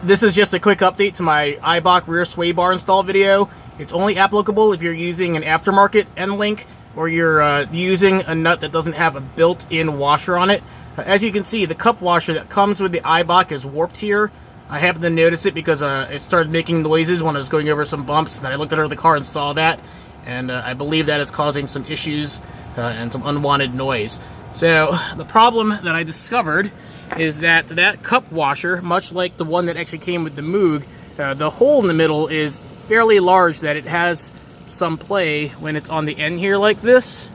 This is just a quick update to my Eibach rear sway bar install video. It's only applicable if you're using an aftermarket end link or you're using a nut that doesn't have a built-in washer on it. As you can see, the cup washer that comes with the Eibach is warped here. I happened to notice it because it started making noises when I was going over some bumps. Then I looked under the car and saw that, and I believe that is causing some issues and some unwanted noise. So the problem that I discovered is that that cup washer, much like the one that actually came with the Moog, the hole in the middle is fairly large, that it has some play when it's on the end here like this,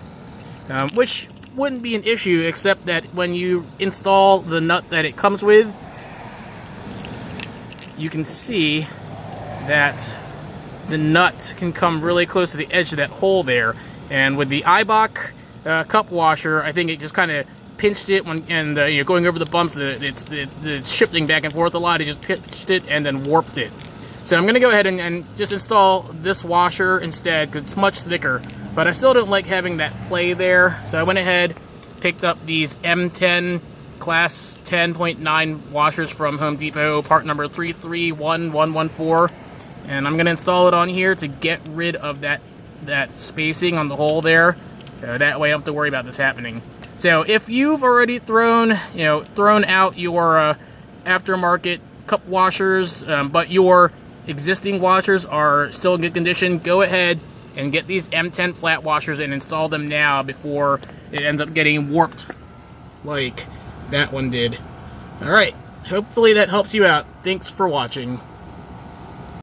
which wouldn't be an issue, except that when you install the nut that it comes with, you can see that the nut can come really close to the edge of that hole there. And with the Eibach cup washer, I think it just kind of pinched it and you're going over the bumps. It's shifting back and forth a lot. It just pinched it and then warped it. So I'm going to go ahead and just install this washer instead because it's much thicker. But I still don't like having that play there. So I went ahead, picked up these M10 class 10.9 washers from Home Depot, part number 331114. And I'm going to install it on here to get rid of that spacing on the hole there. That way I don't have to worry about this happening. So if you've already thrown out your aftermarket cup washers, but your existing washers are still in good condition, go ahead and get these M10 flat washers and install them now before it ends up getting warped like that one did. Alright, hopefully that helps you out. Thanks for watching.